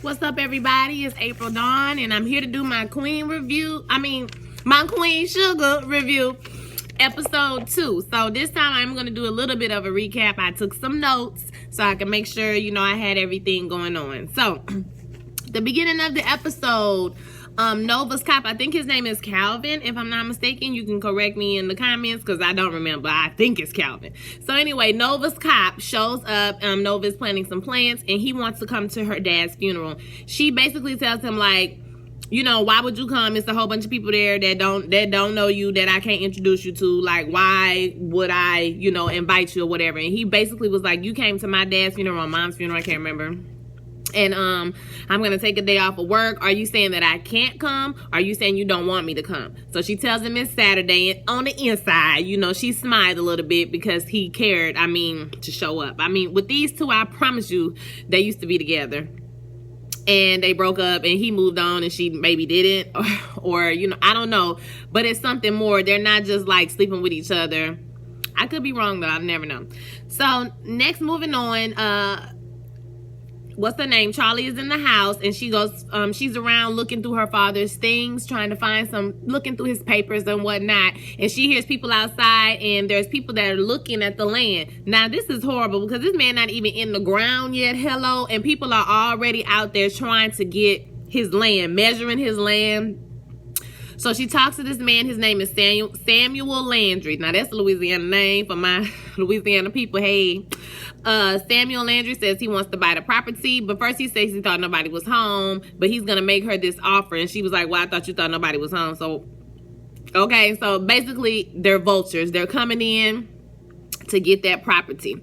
What's up, everybody? It's April Dawn, and I'm here to do my Queen Sugar review, episode 2. So this time I'm going to do a little bit of a recap. I took some notes so I can make sure, I had everything going on. So, the beginning of the episode, Nova's cop, I think his name is Calvin, if I'm not mistaken. You can correct me in the comments because I don't remember. I think it's Calvin. So anyway, Nova's cop shows up. Nova's planning some plans and he wants to come to her dad's funeral. She basically tells him, like, why would you come? It's a whole bunch of people there that don't know you, that I can't introduce you to. Like, why would I, invite you or whatever? And he basically was like, you came to my dad's funeral, mom's funeral, I can't remember. And I'm going to take a day off of work. Are you saying that I can't come? Are you saying you don't want me to come? So she tells him it's Saturday. And on the inside, she smiled a little bit because he cared, to show up. With these two, I promise you, they used to be together. And they broke up and he moved on and she maybe didn't. Or I don't know. But it's something more. They're not just like sleeping with each other. I could be wrong though. I never know. So next, moving on, what's her name? Charlie is in the house and she goes, she's around looking through her father's things, trying to find looking through his papers and whatnot. And she hears people outside and there's people that are looking at the land. Now, this is horrible because this man not even in the ground yet. Hello. And people are already out there trying to get his land, measuring his land. So she talks to this man. His name is Samuel Landry. Now, that's a Louisiana name for my Louisiana people. Hey. Samuel Landry says he wants to buy the property, but first he says he thought nobody was home, but he's gonna make her this offer. And she was like, well, I thought you thought nobody was home. So, okay, so basically they're vultures. They're coming in to get that property.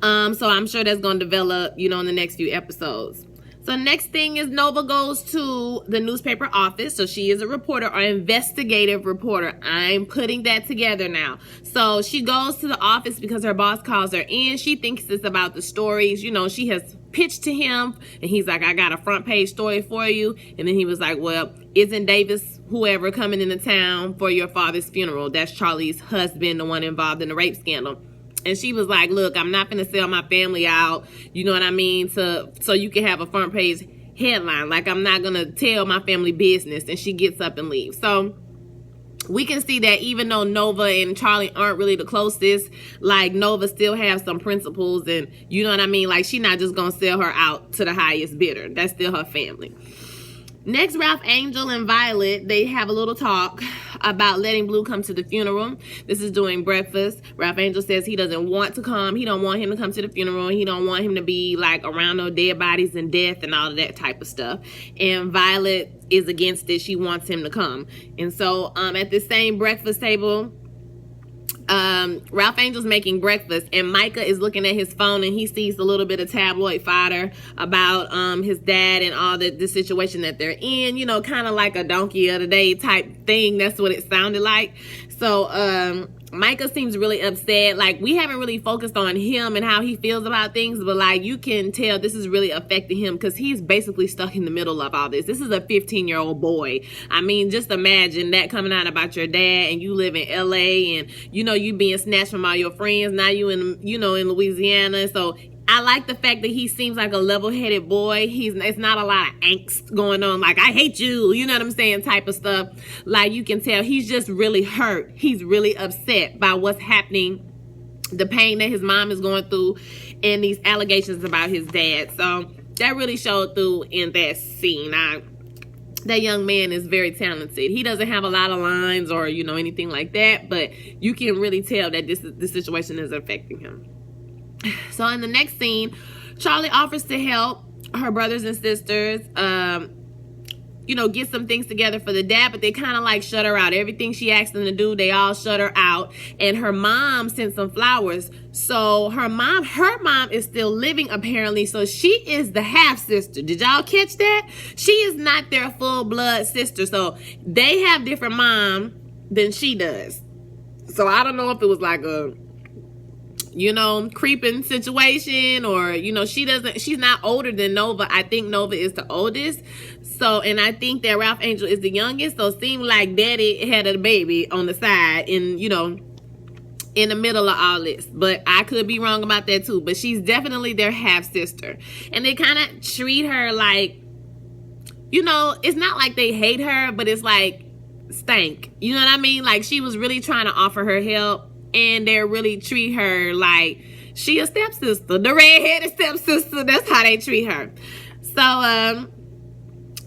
So I'm sure that's gonna develop, in the next few episodes. So next thing is Nova goes to the newspaper office. So she is a reporter or investigative reporter. I'm putting that together now. So she goes to the office because her boss calls her in. She thinks it's about the stories. She has pitched to him and he's like, I got a front page story for you. And then he was like, well, isn't Davis, whoever, coming into town for your father's funeral? That's Charlie's husband, the one involved in the rape scandal. And she was like, look, I'm not going to sell my family out, you know what I mean, so you can have a front page headline. Like, I'm not going to tell my family business. And she gets up and leaves. So we can see that even though Nova and Charlie aren't really the closest, like, Nova still has some principles. And you know what I mean? Like, she's not just going to sell her out to the highest bidder. That's still her family. Next, Ralph Angel and Violet, they have a little talk about letting Blue come to the funeral. This is during breakfast. Ralph Angel says he doesn't want to come. He don't want him to come to the funeral. He don't want him to be like around no dead bodies and death and all of that type of stuff. And Violet is against it. She wants him to come. And so at the same breakfast table, Ralph Angel's making breakfast and Micah is looking at his phone and he sees a little bit of tabloid fodder about his dad and all the situation that they're in, kind of like a donkey of the day type thing. That's what it sounded like. So Micah seems really upset. Like, we haven't really focused on him and how he feels about things, but like, you can tell this is really affecting him because he's basically stuck in the middle of all this. This is a 15-year-old boy. Just imagine that coming out about your dad and you live in LA and you being snatched from all your friends. Now you in Louisiana. So I like the fact that he seems like a level-headed boy. It's not a lot of angst going on, like, I hate you, you know what I'm saying, type of stuff. Like, you can tell he's just really hurt. He's really upset by what's happening, the pain that his mom is going through, and these allegations about his dad. So that really showed through in that scene. That young man is very talented. He doesn't have a lot of lines or, anything like that, but you can really tell that this situation is affecting him. So in the next scene, Charlie offers to help her brothers and sisters, get some things together for the dad, but they kind of like shut her out. Everything she asked them to do, they all shut her out. And her mom sent some flowers. So her mom is still living apparently. So she is the half sister. Did y'all catch that? She is not their full blood sister. So they have different mom than she does. So I don't know if it was like a creeping situation or, she's not older than Nova. I think Nova is the oldest. So, and I think that Ralph Angel is the youngest. So it seemed like daddy had a baby on the side and, in the middle of all this. But I could be wrong about that too. But she's definitely their half sister. And they kind of treat her like you know, it's not like they hate her, but it's like stank. You know what I mean? Like, she was really trying to offer her help, and they really treat her like she a stepsister, the redheaded stepsister. That's how they treat her. So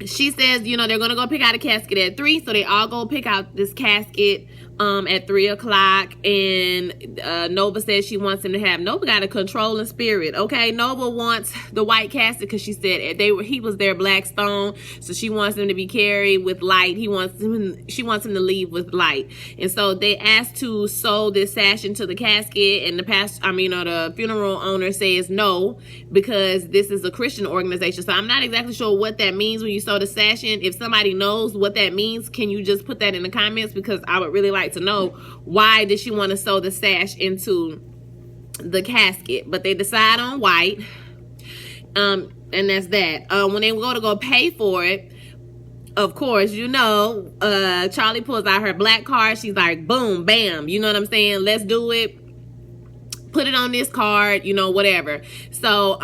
she says, you know, they're gonna go pick out a casket at 3, so they all go pick out this casket at 3 o'clock. And Nova says she wants him to have. Nova got a controlling spirit. Okay, Nova wants the white casket because she said he was their black stone, so she wants him to be carried with light. She wants him to leave with light. And so they asked to sew this sash into the casket, and the funeral owner says no, because this is a Christian organization. So I'm not exactly sure what that means when you sew the sash in. If somebody knows what that means, can you just put that in the comments? Because I would really like to know, why did she want to sew the sash into the casket? But they decide on white, and that's that. When they go pay for it, of course, you know, Charlie pulls out her black card. She's like, boom, bam, you know what I'm saying? Let's do it. Put it on this card, you know, whatever. So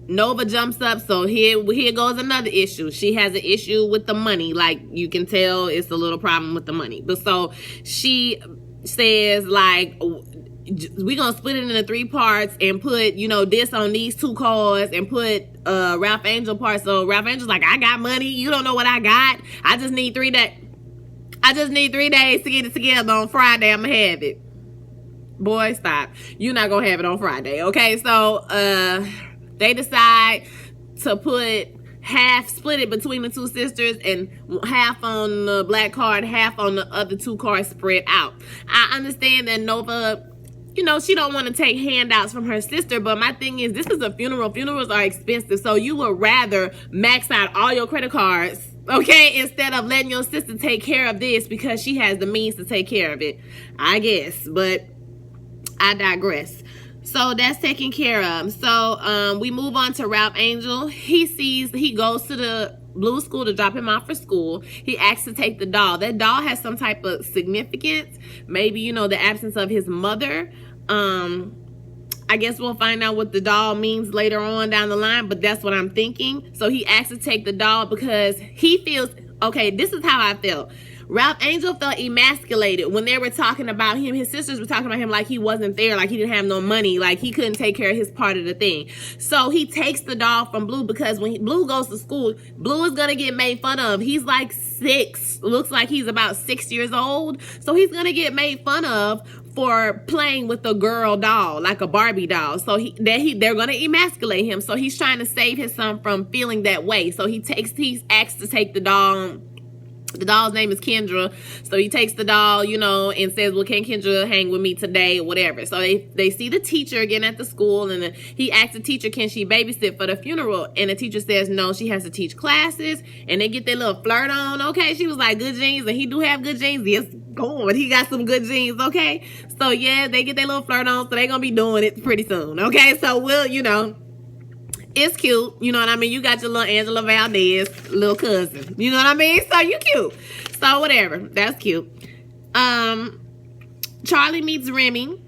Nova jumps up. So here goes another issue. She has an issue with the money. Like, you can tell it's a little problem with the money. But so she says, like, we're gonna split it into 3 parts and put, you know, this on these 2 cards, and put Ralph Angel part. So Ralph Angel's like, I got money, you don't know what I got. I just need 3 days to get it together. On Friday I'm gonna have it. Boy, stop. You're not gonna have it on Friday. Okay, so they decide to split it between the 2 sisters, and half on the black card, half on the other 2 cards spread out. I understand that Nova, you know, she don't want to take handouts from her sister, but my thing is, this is a funeral. Funerals are expensive, so you would rather max out all your credit cards, okay, instead of letting your sister take care of this because she has the means to take care of it, I guess. But I digress. So that's taken care of. So we move on to Ralph Angel. He goes to the Blue school to drop him off for school. He asks to take the doll. That doll has some type of significance. Maybe, you know, the absence of his mother. I guess we'll find out what the doll means later on down the line, but that's what I'm thinking. So he asks to take the doll because he feels, okay, this is how I felt. Ralph Angel felt emasculated when they were talking about him. His sisters were talking about him like he wasn't there, like he didn't have no money, like he couldn't take care of his part of the thing. So he takes the doll from Blue because when Blue goes to school, Blue is going to get made fun of. He's like 6, looks like he's about 6 years old. So he's going to get made fun of for playing with a girl doll, like a Barbie doll. So they're going to emasculate him. So he's trying to save his son from feeling that way. So he's asked to take the doll. The doll's name is Kendra. So he takes the doll, you know, and says, well, can Kendra hang with me today or whatever? So they see the teacher again at the school, and he asks the teacher, can she babysit for the funeral? And the teacher says, no, she has to teach classes. And they get their little flirt on. Okay, she was like, good genes, and he do have good genes. Yes, God, he got some good genes. Okay, so yeah, they get their little flirt on, so they're gonna be doing it pretty soon. Okay, so we'll, you know, it's cute, you know what I mean? You got your little Angela Valdez little cousin, you know what I mean? So you cute. So whatever, that's cute. Charlie meets Remy,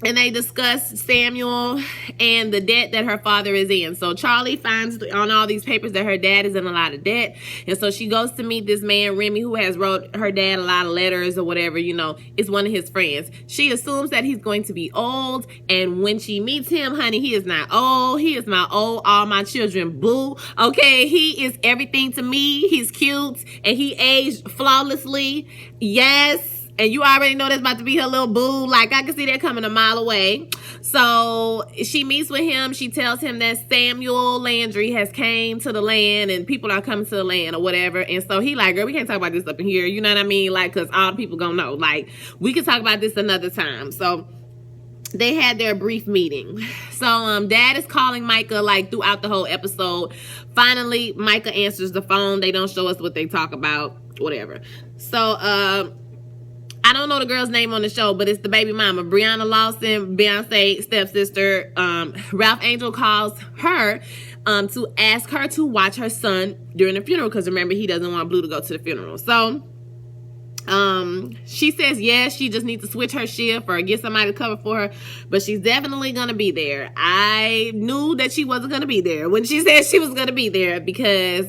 and they discuss Samuel and the debt that her father is in. So Charlie finds on all these papers that her dad is in a lot of debt. And so she goes to meet this man, Remy, who has wrote her dad a lot of letters or whatever, you know, it's one of his friends. She assumes that he's going to be old. And when she meets him, honey, he is not old. He is my old, all my children boo. Okay, he is everything to me. He's cute and he aged flawlessly. Yes. And you already know that's about to be her little boo. Like, I can see that coming a mile away. So she meets with him. She tells him that Samuel Landry has came to the land and people are coming to the land or whatever. And so he like, girl, we can't talk about this up in here. You know what I mean? Like, because all the people gonna know. Like, we can talk about this another time. So they had their brief meeting. So dad is calling Micah like throughout the whole episode. Finally, Micah answers the phone. They don't show us what they talk about. Whatever. So I don't know the girl's name on the show, but it's the baby mama, Brianna Lawson, Beyonce's stepsister. Ralph Angel calls her to ask her to watch her son during the funeral because remember, he doesn't want Blue to go to the funeral. So She says yes, she just needs to switch her shift or get somebody to cover for her, but she's definitely gonna be there. I knew that she wasn't gonna be there when she said she was gonna be there, because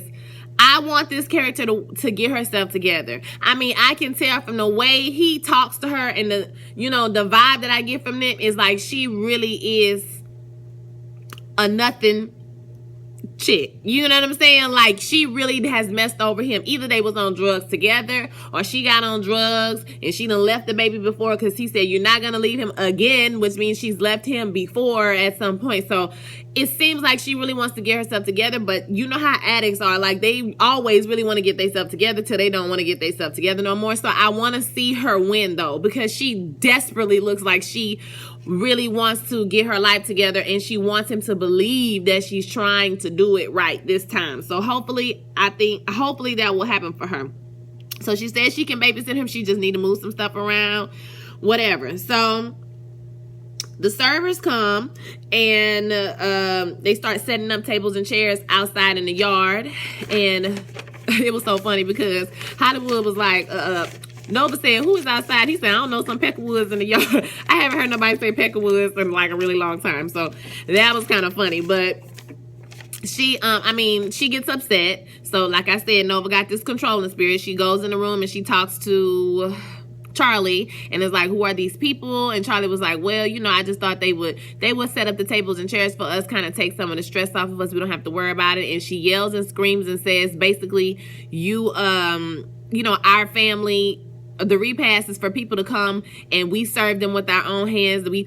I want this character to get herself together. I mean, I can tell from the way he talks to her and the vibe that I get from it is like she really is a nothing chick. You know what I'm saying? Like, she really has messed over him. Either they was on drugs together, or she got on drugs and she done left the baby before, because he said you're not gonna leave him again, which means she's left him before at some point. So it seems like she really wants to get herself together, but you know how addicts are. Like, they always really want to get themselves together till they don't want to get themselves together no more. So I want to see her win, though, because she desperately looks like she really wants to get her life together, and she wants him to believe that she's trying to do it right this time. So hopefully that will happen for her. So she says she can babysit him. She just need to move some stuff around, whatever. So the servers come and they start setting up tables and chairs outside in the yard. And it was so funny because Hollywood was like, Nova said, who is outside? He said, I don't know, some peckerwoods in the yard. I haven't heard nobody say peckerwoods in like a really long time. So that was kind of funny. But she gets upset. So like I said, Nova got this controlling spirit. She goes in the room and she talks to Charlie and is like, who are these people? And Charlie was like, well, I just thought they would set up the tables and chairs for us, kind of take some of the stress off of us. We don't have to worry about it. And she yells and screams and says, basically, our family, the repast is for people to come and we serve them with our own hands. We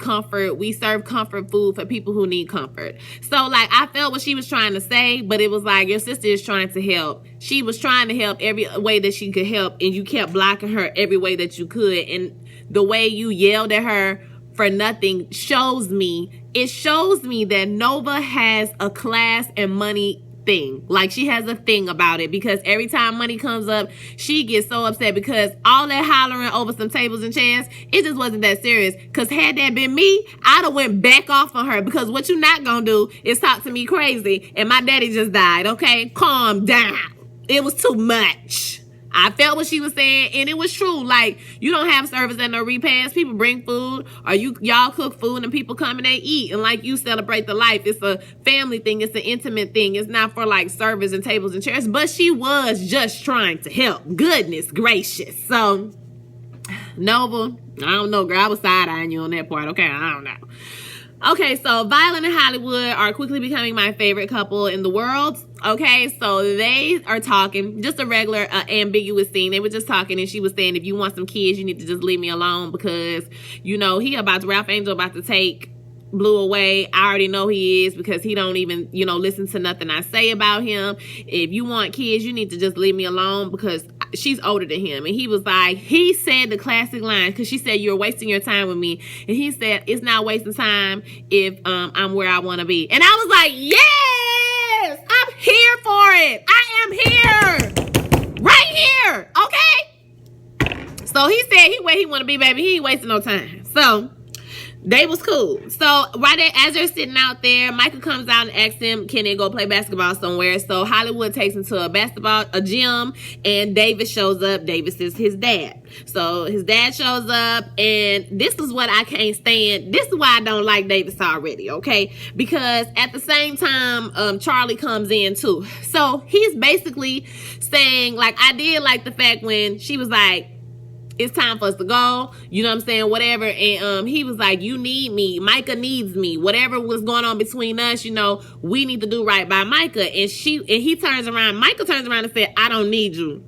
serve comfort food for people who need comfort. So like, I felt what she was trying to say, but it was like, your sister is trying to help. She was trying to help every way that she could help, and you kept blocking her every way that you could. And the way you yelled at her for nothing shows me that Nova has a class and money thing. Like, she has a thing about it, because every time money comes up, she gets so upset, because all that hollering over some tables and chairs, it just wasn't that serious. Because had that been me, I'd have went back off on her, because what you not gonna do is talk to me crazy and my daddy just died. Okay, calm down. It was too much. I felt what she was saying, and it was true. Like, you don't have service at no repast. People bring food, or y'all cook food, and people come and they eat, and like, you celebrate the life. It's a family thing. It's an intimate thing. It's not for like service and tables and chairs. But she was just trying to help. Goodness gracious. So Nova, I don't know, girl. I was side-eyeing you on that part. Okay, I don't know. Okay, so Violet and Hollywood are quickly becoming my favorite couple in the world. Okay, so they are talking, just a regular ambiguous scene. They were just talking, and she was saying, if you want some kids, you need to just leave me alone, because, Ralph Angel about to take Blue away. I already know he is, because he don't even, listen to nothing I say about him. If you want kids, you need to just leave me alone, because she's older than him. And he said the classic line, because she said, you're wasting your time with me. And he said, it's not wasting time if I'm where I want to be. And I was like, yes, I'm here for it. I am here. Right here. Okay. So he said where he want to be, baby. He ain't wasting no time. So they was cool. So as they're sitting out there, Micah comes out and asks him, can they go play basketball somewhere? So Hollywood takes him to a gym, and Davis shows up. Davis is his dad. So his dad shows up, and this is what I can't stand. This is why I don't like Davis already, okay? Because at the same time, Charlie comes in too. So he's basically saying, like, I did like the fact when she was like, it's time for us to go, you know what I'm saying, whatever. And he was like, you need me, Micah needs me, whatever was going on between us, we need to do right by Micah. And he turns around, Micah turns around and said, I don't need you.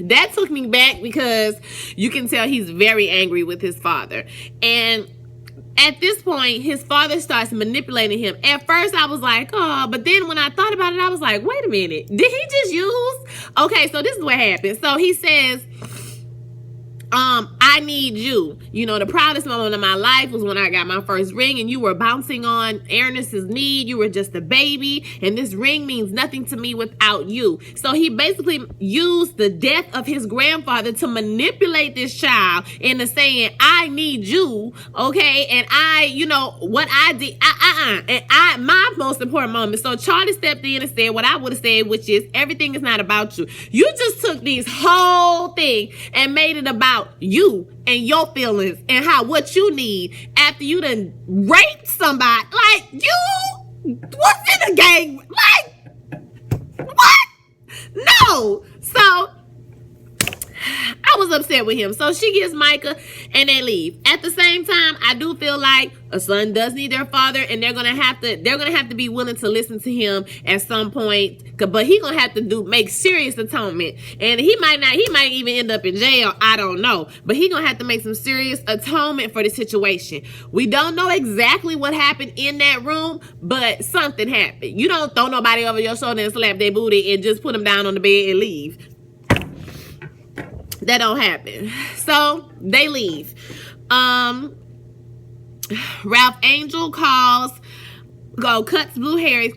That took me back, because you can tell he's very angry with his father. And at this point, his father starts manipulating him. At first, I was like, oh, but then when I thought about it, I was like, wait a minute, did he just use? Okay, so this is what happened. So he says, I need you. You know, the proudest moment of my life was when I got my first ring and you were bouncing on Ernest's knee. You were just a baby, and this ring means nothing to me without you. So he basically used the death of his grandfather to manipulate this child into saying, I need you, okay? And I, you know, what I did, and my most important moment. So Charlie stepped in and said what I would have said, which is, everything is not about you. You just took this whole thing and made it about you and your feelings and what you need after you done raped somebody. Like, you, what's in the game? Like, what? No. So I was upset with him. So she gets Micah and they leave. At the same time, I do feel like a son does need their father, and they're gonna have to be willing to listen to him at some point. But he gonna have to make serious atonement, and he might even end up in jail. I don't know, but he gonna have to make some serious atonement for the situation. We don't know exactly what happened in that room, but something happened. You don't throw nobody over your shoulder and slap their booty and just put them down on the bed and leave. That don't happen. So they leave. Ralph Angel cuts Blue hair,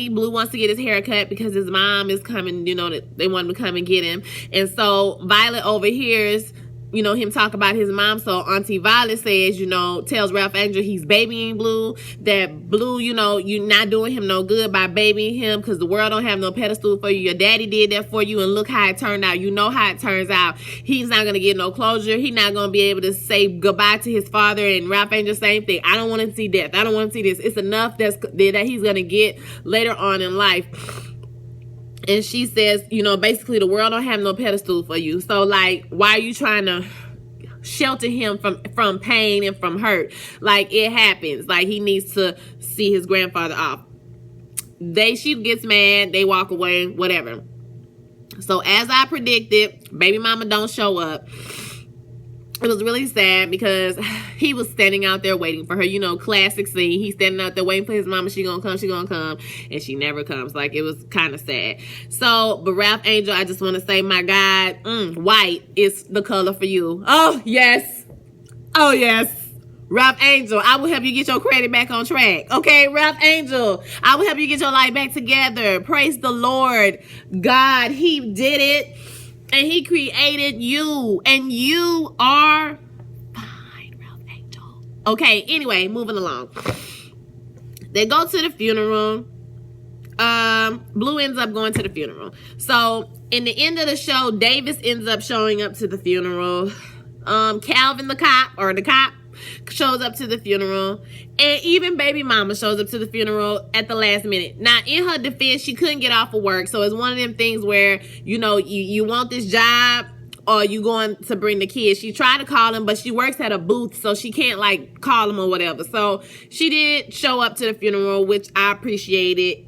Blue wants to get his hair cut because his mom is coming, you know, that they want him to come and get him. And so Violet overhears, you know, him talk about his mom. So Auntie Violet says, you know, tells Ralph Angel he's babying Blue, that Blue, you know, you're not doing him no good by babying him because the world don't have no pedestal for you. Your daddy did that for you, and look how it turned out. You know how it turns out. He's not going to get no closure. He's not going to be able to say goodbye to his father. And Ralph Angel, same thing. I don't want to see death. I don't want to see this. It's enough that he's going to get later on in life. And she says, you know, basically the world don't have no pedestal for you. So, like, why are you trying to shelter him from pain and from hurt? Like, it happens. Like, he needs to see his grandfather off. She gets mad. They walk away, whatever. So, as I predicted, baby mama don't show up. It was really sad because he was standing out there waiting for her. You know, classic scene. He's standing out there waiting for his mama. She gonna come. And she never comes. Like, it was kind of sad. So, but Ralph Angel, I just want to say, my God, white is the color for you. Oh, yes. Oh, yes. Ralph Angel, I will help you get your credit back on track. Okay, Ralph Angel, I will help you get your life back together. Praise the Lord. God, he did it. And he created you. And you are fine, Ralph Angel. Okay, anyway, moving along. They go to the funeral. Blue ends up going to the funeral. So, in the end of the show, Davis ends up showing up to the funeral. Calvin, the cop, shows up to the funeral. And even baby mama shows up to the funeral at the last minute. Now, in her defense, she couldn't get off of work. So it's one of them things where, you know, you want this job or you going to bring the kids. She tried to call him, but she works at a booth, so she can't, like, call him or whatever. So she did show up to the funeral, which I appreciated.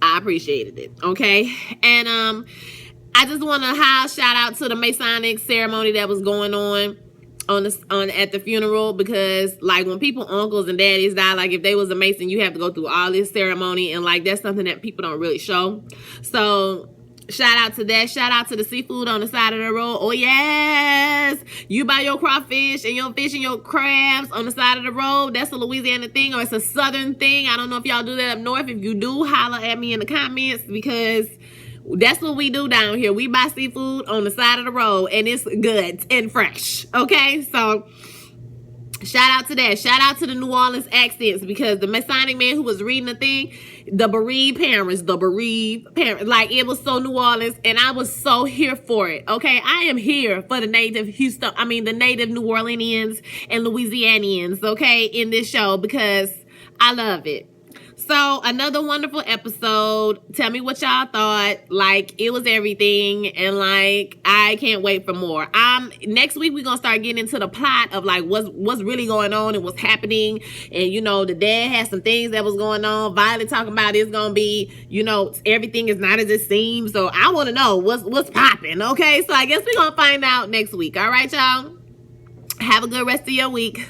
it, okay? And I just want to shout out to the Masonic ceremony that was going on at the funeral, because, like, when people uncles and daddies die, like, if they was a Mason, you have to go through all this ceremony, and, like, that's something that people don't really show. So shout out to that. Shout out to the seafood on the side of the road. Oh yes, you buy your crawfish and your fish and your crabs on the side of the road. That's a Louisiana thing, or it's a southern thing. I don't know if y'all do that up north. If you do, holler at me in the comments, because that's what we do down here. We buy seafood on the side of the road, and it's good and fresh. Okay, so shout out to that. Shout out to the New Orleans accents, because the Masonic man who was reading the thing, the bereaved parents, like, it was so New Orleans, and I was so here for it. Okay, I am here for the native the native New Orleanians and Louisianians, okay, in this show, because I love it. So, another wonderful episode. Tell me what y'all thought. Like, it was everything, and, like, I can't wait for more. Next week we're gonna start getting into the plot of, like, what's really going on and what's happening. And, you know, the dad has some things that was going on. Violet talking about it's gonna be, you know, everything is not as it seems. So I want to know what's popping. Okay, so I guess we're gonna find out next week. All right, y'all. Have a good rest of your week.